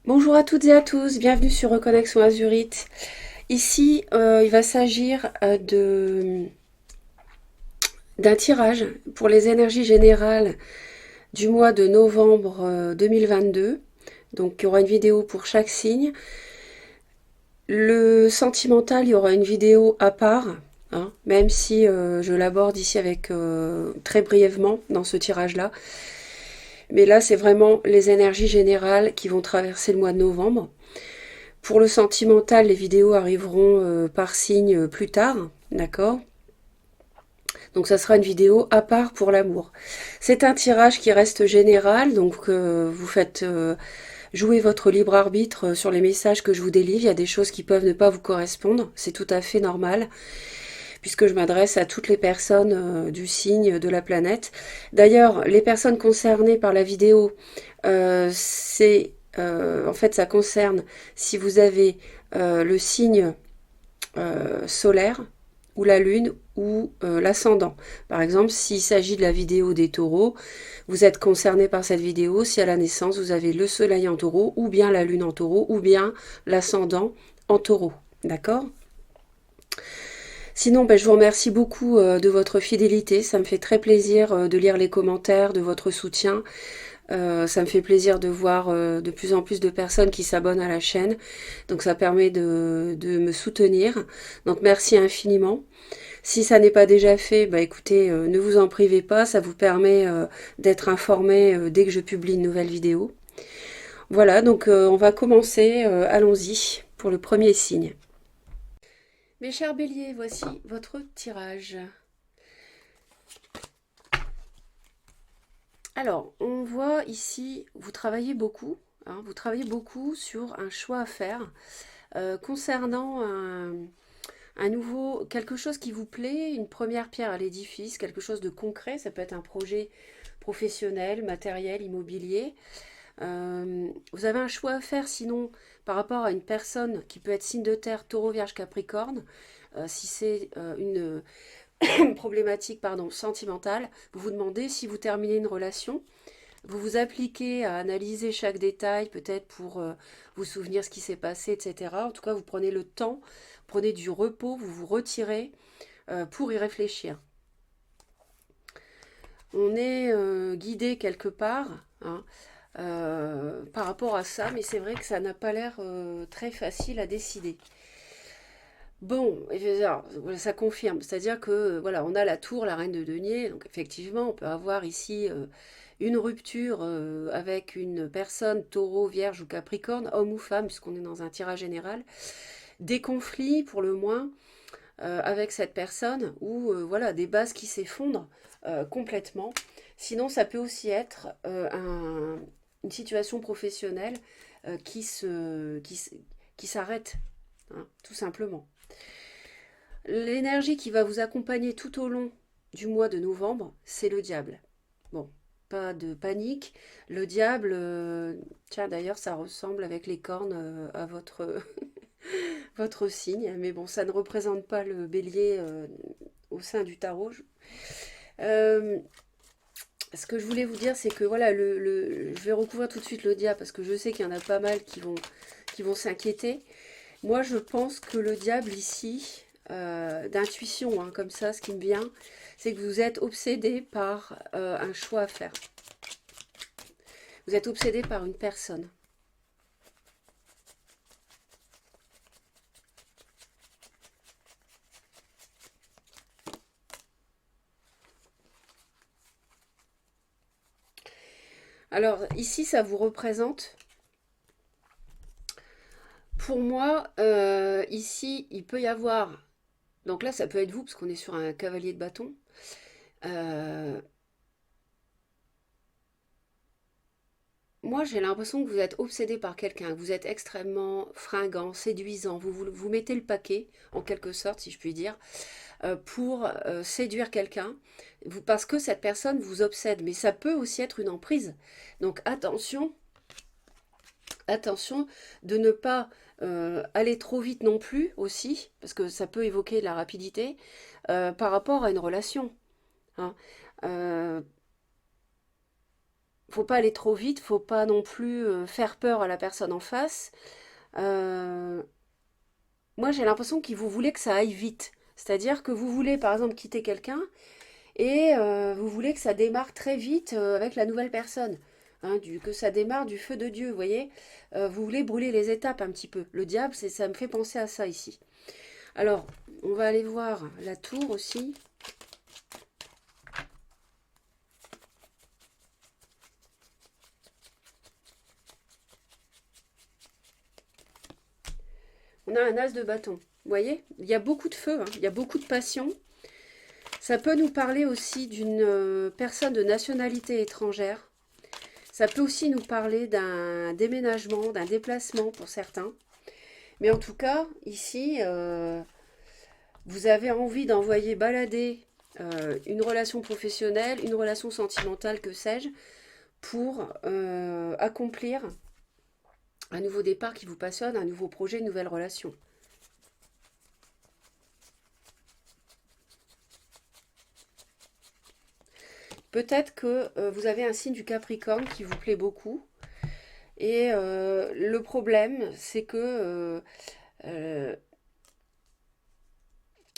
Bonjour à toutes et à tous, bienvenue sur Reconnexion Azurite. Ici, il va s'agir d'un tirage pour les énergies générales du mois de novembre 2022. Donc, il y aura une vidéo pour chaque signe. Le sentimental, il y aura une vidéo à part, hein, même si je l'aborde ici avec très brièvement dans ce tirage-là. Mais là, c'est vraiment les énergies générales qui vont traverser le mois de novembre. Pour le sentimental, les vidéos arriveront par signe plus tard, d'accord? Donc ça sera une vidéo à part pour l'amour. C'est un tirage qui reste général, donc vous faites jouer votre libre arbitre sur les messages que je vous délivre. Il y a des choses qui peuvent ne pas vous correspondre, c'est tout à fait normal, puisque je m'adresse à toutes les personnes du signe de la planète. D'ailleurs, les personnes concernées par la vidéo, en fait, ça concerne si vous avez le signe solaire ou la lune ou l'ascendant. Par exemple, s'il s'agit de la vidéo des taureaux, vous êtes concerné par cette vidéo si à la naissance vous avez le soleil en taureau ou bien la lune en taureau ou bien l'ascendant en taureau. D'accord? Sinon, ben, je vous remercie beaucoup de votre fidélité. Ça me fait très plaisir de lire les commentaires, de votre soutien. Ça me fait plaisir de voir de plus en plus de personnes qui s'abonnent à la chaîne. Donc ça permet de me soutenir. Donc merci infiniment. Si ça n'est pas déjà fait, bah écoutez, ne vous en privez pas. Ça vous permet d'être informé dès que je publie une nouvelle vidéo. Voilà, donc on va commencer. Allons-y pour le premier signe. Mes chers béliers, voici votre tirage. Alors, on voit ici, vous travaillez beaucoup, hein, vous travaillez beaucoup sur un choix à faire concernant un nouveau, quelque chose qui vous plaît, une première pierre à l'édifice, quelque chose de concret, ça peut être un projet professionnel, matériel, immobilier. Vous avez un choix à faire sinon par rapport à une personne qui peut être signe de terre, taureau, vierge, capricorne, si c'est une problématique pardon, sentimentale, vous vous demandez si vous terminez une relation, vous vous appliquez à analyser chaque détail, peut-être pour vous souvenir ce qui s'est passé, etc. En tout cas, vous prenez le temps, prenez du repos, vous vous retirez pour y réfléchir. On est guidé quelque part hein, par rapport à ça, mais c'est vrai que ça n'a pas l'air très facile à décider. Bon, alors, voilà, ça confirme, c'est-à-dire que voilà, on a la tour, la reine de denier, donc effectivement, on peut avoir ici une rupture avec une personne taureau, vierge ou capricorne, homme ou femme, puisqu'on est dans un tirage général, des conflits pour le moins avec cette personne ou voilà, des bases qui s'effondrent complètement. Sinon, ça peut aussi être une situation professionnelle qui s'arrête, hein, tout simplement. L'énergie qui va vous accompagner tout au long du mois de novembre, c'est le diable. Bon, pas de panique. Le diable, tiens d'ailleurs, ça ressemble avec les cornes à votre, votre signe, mais bon, ça ne représente pas le bélier au sein du tarot. Euh, Ce que je voulais vous dire, c'est que voilà, je vais recouvrir tout de suite le diable parce que je sais qu'il y en a pas mal qui vont s'inquiéter. Moi, je pense que le diable ici, d'intuition, hein, comme ça, ce qui me vient, c'est que vous êtes obsédé par un choix à faire. Vous êtes obsédé par une personne. Alors, ici, ça vous représente. Pour moi, ici, il peut y avoir. Donc là, ça peut être vous, parce qu'on est sur un cavalier de bâton. Euh, Moi, j'ai l'impression que vous êtes obsédé par quelqu'un, que vous êtes extrêmement fringant, séduisant. Vous mettez le paquet, en quelque sorte, si je puis dire, pour séduire quelqu'un, parce que cette personne vous obsède. Mais ça peut aussi être une emprise. Donc attention, attention de ne pas aller trop vite non plus aussi, parce que ça peut évoquer la rapidité par rapport à une relation. Hein. Euh, faut pas aller trop vite, faut pas non plus faire peur à la personne en face. Euh, Moi, j'ai l'impression que vous voulez que ça aille vite. C'est-à-dire que vous voulez, par exemple, quitter quelqu'un et vous voulez que ça démarre très vite avec la nouvelle personne. Hein, que ça démarre du feu de Dieu, vous voyez. Vous voulez brûler les étapes un petit peu. Le diable, ça me fait penser à ça ici. Alors, on va aller voir la tour aussi. On a un as de bâton. Vous voyez, il y a beaucoup de feu, hein, il y a beaucoup de passion. Ça peut nous parler aussi d'une personne de nationalité étrangère. Ça peut aussi nous parler d'un déménagement, d'un déplacement pour certains. Mais en tout cas, ici, vous avez envie d'envoyer balader une relation professionnelle, une relation sentimentale, que sais-je, pour accomplir un nouveau départ qui vous passionne, un nouveau projet, une nouvelle relation. Peut-être que vous avez un signe du Capricorne qui vous plaît beaucoup. Et le problème, c'est que euh,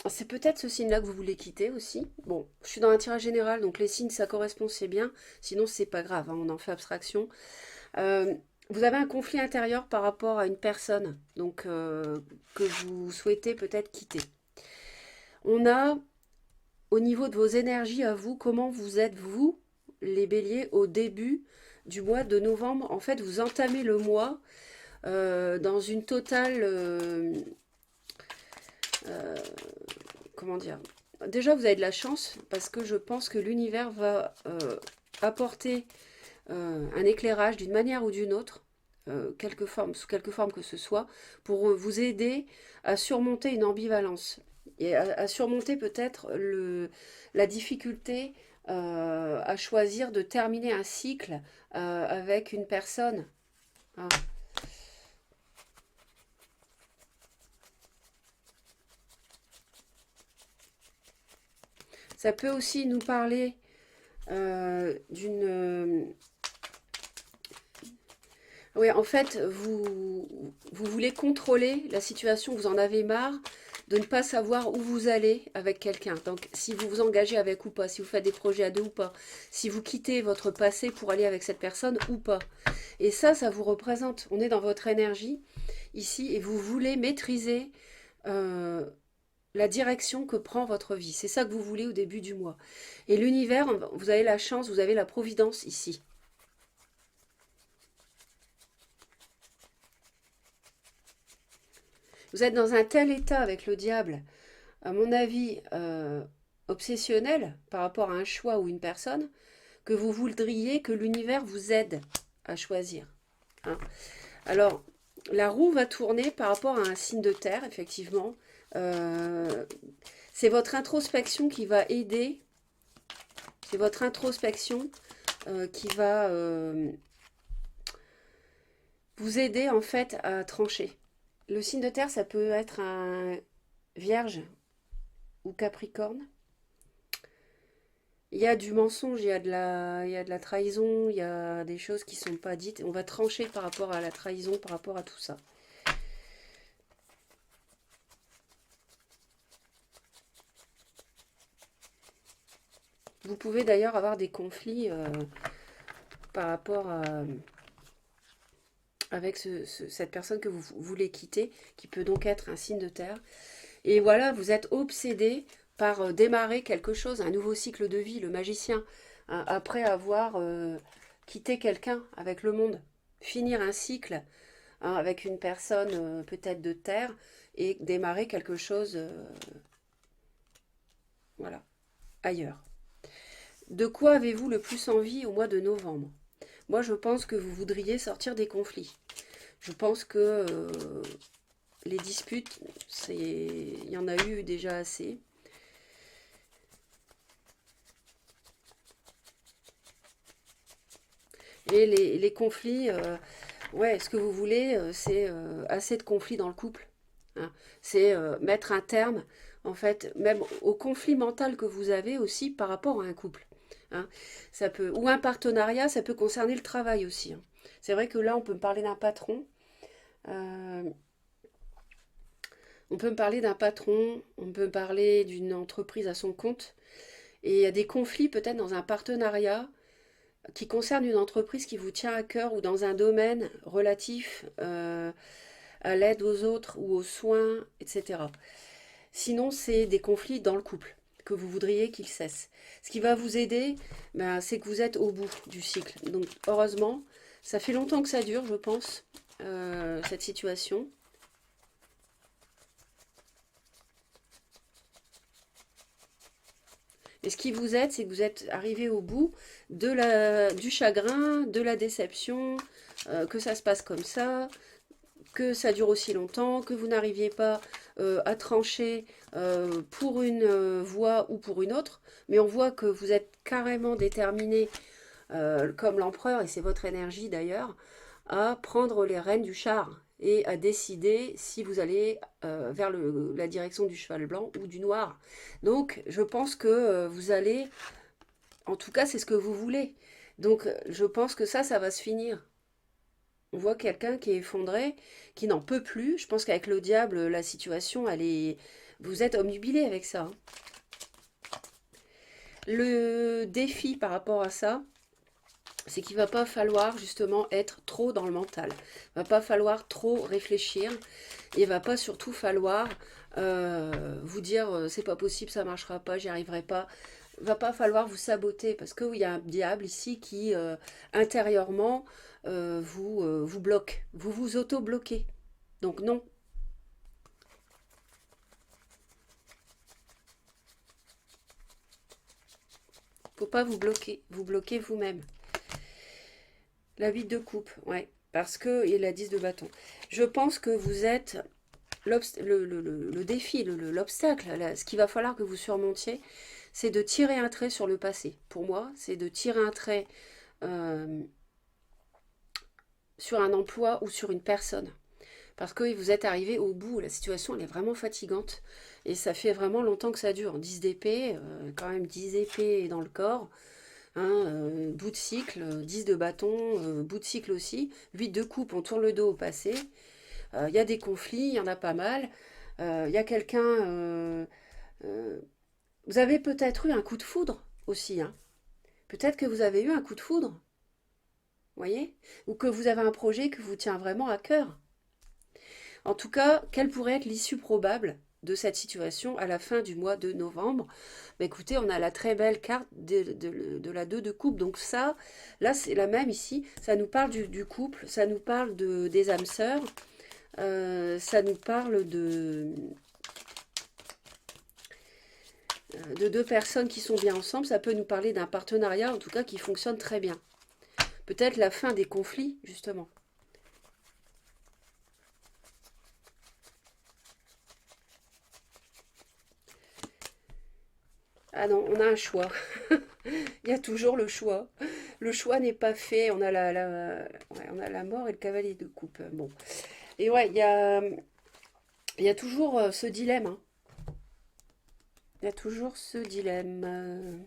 c'est peut-être ce signe-là que vous voulez quitter aussi. Bon, je suis dans un tirage général, donc les signes, ça correspond, c'est bien. Sinon, c'est pas grave, hein, on en fait abstraction. Euh, Vous avez un conflit intérieur par rapport à une personne, donc que vous souhaitez peut-être quitter. On a, au niveau de vos énergies à vous, comment vous êtes, vous, les béliers, au début du mois de novembre. En fait, vous entamez le mois dans une totale... euh, comment dire? Déjà, vous avez de la chance parce que je pense que l'univers va apporter un éclairage d'une manière ou d'une autre, sous quelque forme que ce soit, pour vous aider à surmonter une ambivalence et à surmonter peut-être la difficulté à choisir de terminer un cycle avec une personne. Hein. Ça peut aussi nous parler d'une... Oui, en fait, vous voulez contrôler la situation, vous en avez marre de ne pas savoir où vous allez avec quelqu'un. Donc, si vous vous engagez avec ou pas, si vous faites des projets à deux ou pas, si vous quittez votre passé pour aller avec cette personne ou pas. Et ça vous représente. On est dans votre énergie ici et vous voulez maîtriser euh, la direction que prend votre vie. C'est ça que vous voulez au début du mois. Et l'univers, vous avez la chance, vous avez la providence ici. Vous êtes dans un tel état avec le diable, à mon avis, obsessionnel par rapport à un choix ou une personne, que vous voudriez que l'univers vous aide à choisir. Hein. Alors, la roue va tourner par rapport à un signe de terre, effectivement. Euh, c'est votre introspection qui va aider, c'est votre introspection qui va vous aider en fait à trancher. Le signe de terre, ça peut être un vierge ou capricorne. Il y a du mensonge, il y a de la trahison, il y a des choses qui ne sont pas dites. On va trancher par rapport à la trahison, par rapport à tout ça. Vous pouvez d'ailleurs avoir des conflits par rapport avec cette personne que vous voulez quitter, qui peut donc être un signe de terre. Et voilà, vous êtes obsédé par démarrer quelque chose, un nouveau cycle de vie, le magicien, hein, après avoir quitté quelqu'un avec le monde, finir un cycle hein, avec une personne peut-être de terre et démarrer quelque chose, voilà, ailleurs. De quoi avez-vous le plus envie au mois de novembre? Moi, je pense que vous voudriez sortir des conflits. Je pense que les disputes, il y en a eu déjà assez. Et les conflits, ouais, ce que vous voulez, c'est assez de conflits dans le couple. Hein. C'est mettre un terme, en fait, même au conflit mental que vous avez aussi par rapport à un couple. hein. Ça peut, ou un partenariat, ça peut concerner le travail aussi, hein. C'est vrai que là, on peut me parler d'un patron. euh, on peut me parler d'un patron, on peut me parler d'une entreprise à son compte. Et il y a des conflits peut-être dans un partenariat qui concerne une entreprise qui vous tient à cœur ou dans un domaine relatif à l'aide aux autres ou aux soins, etc. Sinon, c'est des conflits dans le couple que vous voudriez qu'ils cessent. Ce qui va vous aider, ben, c'est que vous êtes au bout du cycle. Donc, heureusement, ça fait longtemps que ça dure, je pense, cette situation. Et ce qui vous aide, c'est que vous êtes arrivé au bout du chagrin, de la déception, que ça se passe comme ça, que ça dure aussi longtemps, que vous n'arriviez pas à trancher pour une voie ou pour une autre, mais on voit que vous êtes carrément déterminé, comme l'empereur, et c'est votre énergie d'ailleurs, à prendre les rênes du char et à décider si vous allez vers la direction du cheval blanc ou du noir. Donc je pense que vous allez, en tout cas c'est ce que vous voulez. Donc je pense que ça va se finir. On voit quelqu'un qui est effondré, qui n'en peut plus. Je pense qu'avec le diable, la situation, elle est... Vous êtes omnubilé avec ça, hein. Le défi par rapport à ça, c'est qu'il va pas falloir justement être trop dans le mental. Il va pas falloir trop réfléchir. Il va pas surtout falloir vous dire c'est pas possible, ça marchera pas, j'y arriverai pas. Il va pas falloir vous saboter parce qu'il y a un diable ici qui intérieurement vous bloque. Vous vous auto-bloquez. Donc non, faut pas vous bloquer. Vous bloquez vous-même. La 8 de coupe, ouais. Parce que, et la 10 de bâton. Je pense que vous êtes le défi, l'obstacle, ce qu'il va falloir que vous surmontiez, c'est de tirer un trait sur le passé. Pour moi, c'est de tirer un trait euh, sur un emploi ou sur une personne. Parce que vous êtes arrivé au bout, la situation elle est vraiment fatigante. Et ça fait vraiment longtemps que ça dure. 10 d'épée, quand même 10 épées dans le corps. Hein, bout de cycle, 10 de bâton, bout de cycle aussi. 8 de coupe, on tourne le dos au passé. Il y a des conflits, il y en a pas mal. Il y a quelqu'un... euh, vous avez peut-être eu un coup de foudre aussi, hein. Peut-être que vous avez eu un coup de foudre, vous voyez? Ou que vous avez un projet que vous tient vraiment à cœur. En tout cas, quelle pourrait être l'issue probable de cette situation à la fin du mois de novembre? Bah, écoutez, on a la très belle carte de la 2 de coupe. Donc ça, là, c'est la même ici. Ça nous parle du couple, ça nous parle des âmes sœurs, ça nous parle de deux personnes qui sont bien ensemble. Ça peut nous parler d'un partenariat, en tout cas, qui fonctionne très bien. Peut-être la fin des conflits, justement. Ah non, on a un choix. Il y a toujours le choix. Le choix n'est pas fait. On a ouais, on a la mort et le cavalier de coupe. Bon. Et ouais, il y a toujours ce dilemme, hein. Il y a toujours ce dilemme.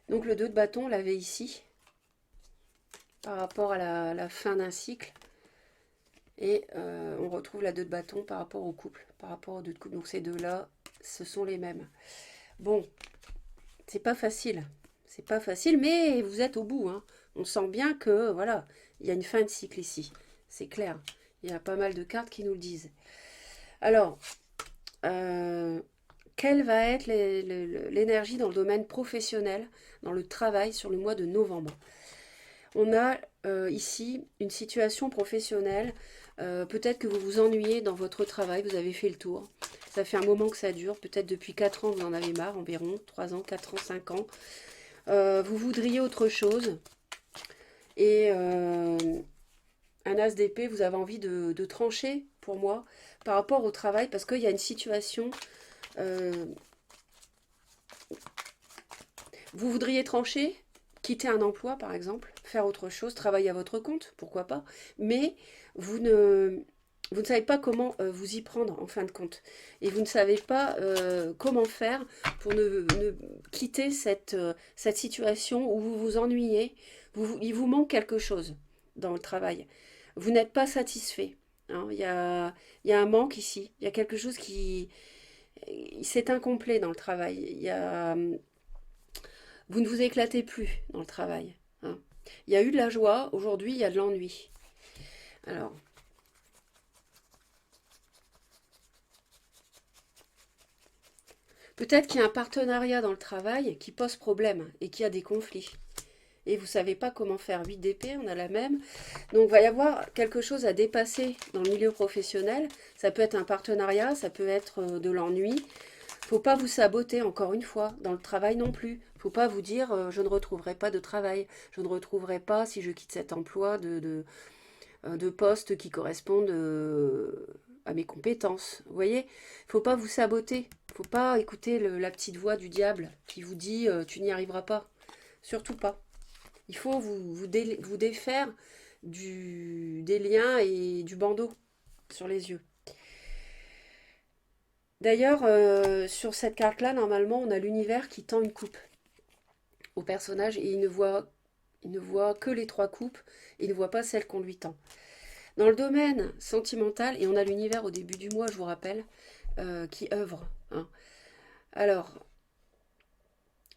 Donc le 2 de bâton, on l'avait ici, par rapport à la fin d'un cycle. Et on retrouve la 2 de bâton par rapport au couple, par rapport aux 2 de couple. Donc ces deux-là, ce sont les mêmes. Bon, c'est pas facile. C'est pas facile, mais vous êtes au bout, hein. On sent bien que, voilà, il y a une fin de cycle ici. C'est clair. Il y a pas mal de cartes qui nous le disent. Alors, euh, quelle va être l'énergie dans le domaine professionnel, dans le travail sur le mois de novembre? On a ici une situation professionnelle. Peut-être que vous vous ennuyez dans votre travail, vous avez fait le tour. Ça fait un moment que ça dure, peut-être depuis 4 ans vous en avez marre, environ 3 ans, 4 ans, 5 ans. Vous voudriez autre chose. Et un as d'épée, vous avez envie de trancher, pour moi, par rapport au travail, parce qu'il y a une situation... euh, vous voudriez trancher, quitter un emploi, par exemple, faire autre chose, travailler à votre compte, pourquoi pas, mais vous ne vous ne savez pas comment vous y prendre en fin de compte. Et vous ne savez pas comment faire pour ne quitter cette situation où vous vous ennuyez. Il vous manque quelque chose dans le travail. Vous n'êtes pas satisfait. Hein. Il y a un manque ici. Il y a quelque chose qui... C'est incomplet dans le travail. Vous ne vous éclatez plus dans le travail. Hein. Il y a eu de la joie. Aujourd'hui, il y a de l'ennui. Alors, peut-être qu'il y a un partenariat dans le travail qui pose problème et qui a des conflits. Et vous ne savez pas comment faire. 8 d'épée, on a la même. Donc, il va y avoir quelque chose à dépasser dans le milieu professionnel. Ça peut être un partenariat, ça peut être de l'ennui. Il ne faut pas vous saboter, encore une fois, dans le travail non plus. Il ne faut pas vous dire je ne retrouverai pas de travail. Je ne retrouverai pas, si je quitte cet emploi, de postes qui correspondent à mes compétences. Vous voyez, il ne faut pas vous saboter. Il ne faut pas écouter la petite voix du diable qui vous dit tu n'y arriveras pas. Surtout pas. Il faut vous défaire des liens et du bandeau sur les yeux. D'ailleurs, sur cette carte-là, normalement, on a l'univers qui tend une coupe au personnage et il ne voit que les 3 coupes et il ne voit pas celle qu'on lui tend. Dans le domaine sentimental, et on a l'univers au début du mois, je vous rappelle, qui œuvre. Hein. Alors,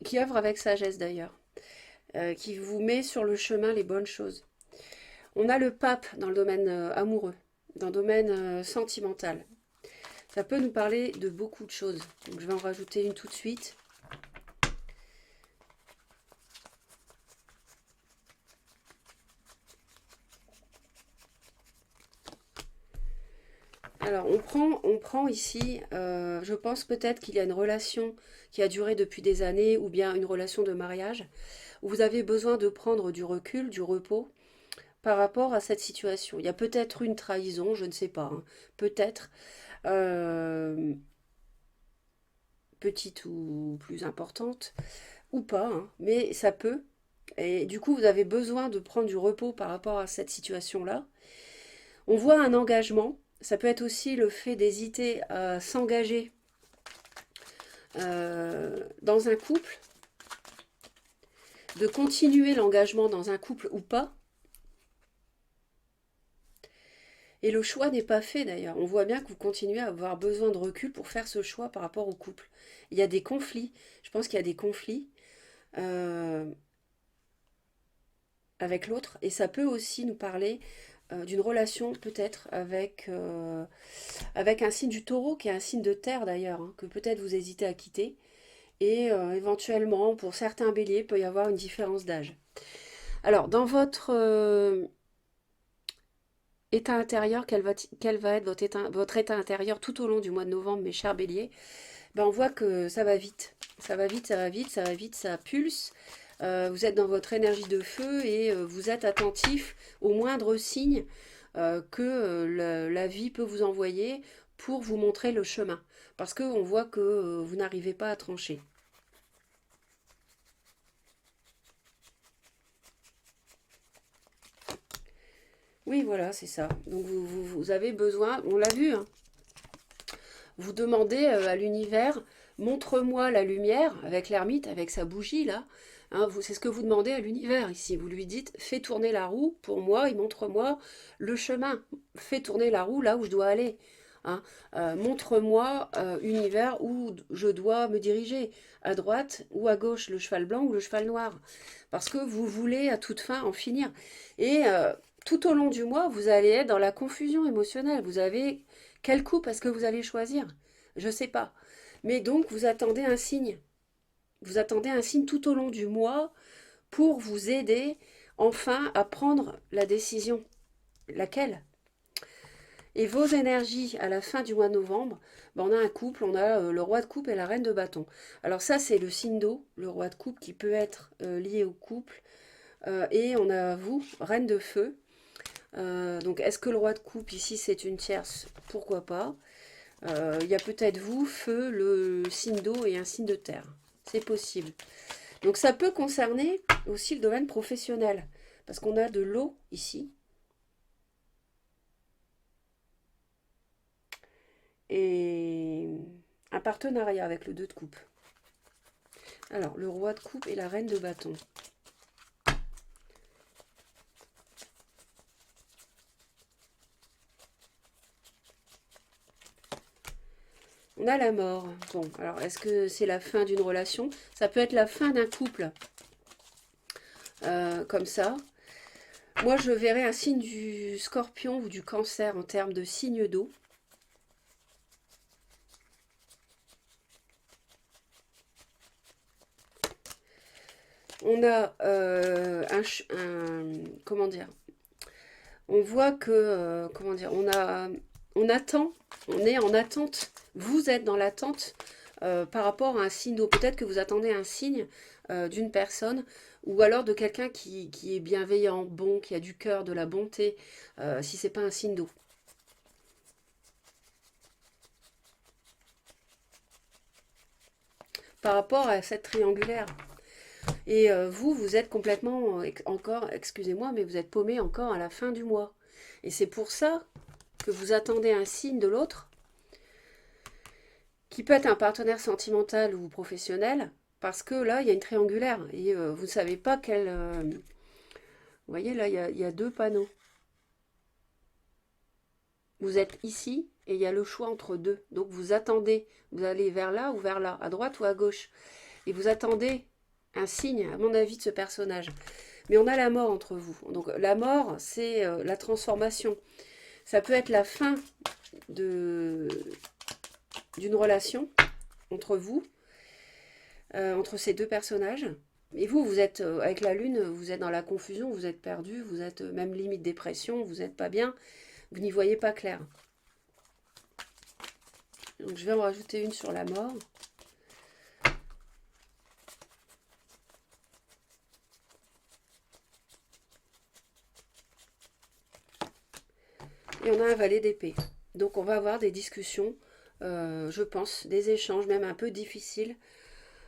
qui œuvre avec sagesse d'ailleurs, qui vous met sur le chemin les bonnes choses. On a le pape dans le domaine amoureux, dans le domaine sentimental. Ça peut nous parler de beaucoup de choses. Donc je vais en rajouter une tout de suite. Alors on prend ici, je pense peut-être qu'il y a une relation qui a duré depuis des années ou bien une relation de mariage où vous avez besoin de prendre du recul, du repos par rapport à cette situation. Il y a peut-être une trahison, je ne sais pas, hein, peut-être. Euh, Petite ou plus importante, ou pas, hein, mais ça peut. Et du coup, vous avez besoin de prendre du repos par rapport à cette situation-là. On voit un engagement. Ça peut être aussi le fait d'hésiter à s'engager dans un couple, de continuer l'engagement dans un couple ou pas. Et le choix n'est pas fait d'ailleurs. On voit bien que vous continuez à avoir besoin de recul pour faire ce choix par rapport au couple. Il y a des conflits. Je pense qu'il y a des conflits. Euh, avec l'autre. Et ça peut aussi nous parler d'une relation peut-être avec un signe du taureau, qui est un signe de terre d'ailleurs, hein, que peut-être vous hésitez à quitter. Et éventuellement, pour certains béliers, il peut y avoir une différence d'âge. Alors, dans votre état intérieur, quel va être votre état intérieur tout au long du mois de novembre, mes chers béliers? Ben, on voit que ça va vite. Ça va vite, ça va vite, ça va vite, ça pulse. Vous êtes dans votre énergie de feu et vous êtes attentif aux moindres signes que la vie peut vous envoyer pour vous montrer le chemin. Parce qu'on voit que vous n'arrivez pas à trancher. Oui, voilà, c'est ça. Donc vous avez besoin, on l'a vu, hein, vous demandez à l'univers, montre-moi la lumière, avec l'ermite, avec sa bougie là. Hein, c'est ce que vous demandez à l'univers ici. Vous lui dites, fais tourner la roue pour moi et montre-moi le chemin. Fais tourner la roue là où je dois aller. Hein. Montre-moi, univers, où je dois me diriger. À droite ou à gauche, le cheval blanc ou le cheval noir. Parce que vous voulez à toute fin en finir. Et tout au long du mois, vous allez être dans la confusion émotionnelle. Vous avez quel couple est-ce que vous allez choisir? Je ne sais pas. Mais donc, vous attendez un signe. Vous attendez un signe tout au long du mois pour vous aider enfin à prendre la décision. Laquelle? Et vos énergies à la fin du mois de novembre, ben on a un couple, on a le roi de coupe et la reine de bâton. Alors ça, c'est le signe d'eau, le roi de coupe qui peut être lié au couple. Et on a vous, reine de feu. Donc est-ce que le roi de coupe ici c'est une tierce? Pourquoi pas. Il y a peut-être vous, feu, le signe d'eau et un signe de terre. C'est possible. Donc ça peut concerner aussi le domaine professionnel. Parce qu'on a de l'eau ici. et un partenariat avec le 2 de coupe. Alors, le roi de coupe et la reine de bâton. On a la mort. Bon, alors, est-ce que c'est la fin d'une relation? Ça peut être la fin d'un couple, comme ça. Moi, je verrais un signe du scorpion ou du cancer en termes de signe d'eau. On a comment dire, on voit que, comment dire, on attend, on est en attente, vous êtes dans l'attente par rapport à un signe d'eau. Peut-être que vous attendez un signe d'une personne ou alors de quelqu'un qui est bienveillant, bon, qui a du cœur, de la bonté, si c'est pas un signe d'eau. Par rapport à cette triangulaire. Et vous, vous êtes complètement, encore, excusez-moi, mais vous êtes paumé encore à la fin du mois. Et c'est pour ça que vous attendez un signe de l'autre, qui peut être un partenaire sentimental ou professionnel, parce que là, il y a une triangulaire. Et vous ne savez pas quel... vous voyez, là, il y a 2 panneaux. Vous êtes ici, et il y a le choix entre 2. Donc vous attendez, vous allez vers là ou vers là, à droite ou à gauche. Et vous attendez un signe, à mon avis, de ce personnage. Mais on a la mort entre vous. Donc la mort, c'est la transformation. Ça peut être la fin d'une relation entre vous, entre ces 2 personnages. Et vous, vous êtes, avec la lune, vous êtes dans la confusion, vous êtes perdu, vous êtes même limite dépression, vous n'êtes pas bien, vous n'y voyez pas clair. Donc je vais en rajouter une sur la mort. Et on a un valet d'épée. Donc on va avoir des discussions, je pense, des échanges même un peu difficiles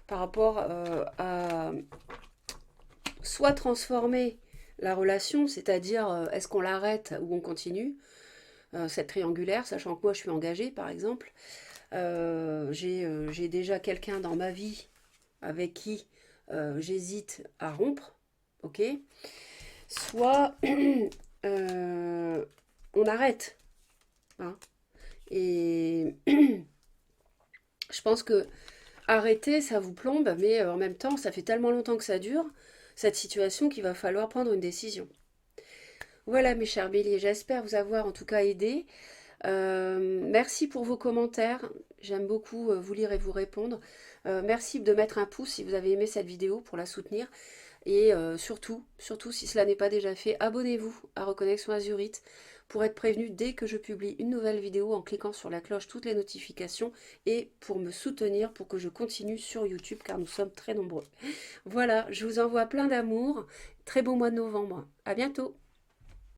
par rapport à soit transformer la relation, c'est-à-dire est-ce qu'on l'arrête ou on continue, cette triangulaire, sachant que moi je suis engagée par exemple. J'ai déjà quelqu'un dans ma vie avec qui j'hésite à rompre, ok? Soit on arrête, hein. Et je pense que arrêter, ça vous plombe, mais en même temps, ça fait tellement longtemps que ça dure, cette situation, qu'il va falloir prendre une décision. Voilà mes chers béliers, j'espère vous avoir en tout cas aidé. Merci pour vos commentaires, j'aime beaucoup vous lire et vous répondre. Merci de mettre un pouce si vous avez aimé cette vidéo pour la soutenir. Et surtout, si cela n'est pas déjà fait, abonnez-vous à Reconnexion Azurite pour être prévenu dès que je publie une nouvelle vidéo en cliquant sur la cloche, toutes les notifications, et pour me soutenir pour que je continue sur YouTube car nous sommes très nombreux. Voilà, je vous envoie plein d'amour, très bon mois de novembre, à bientôt.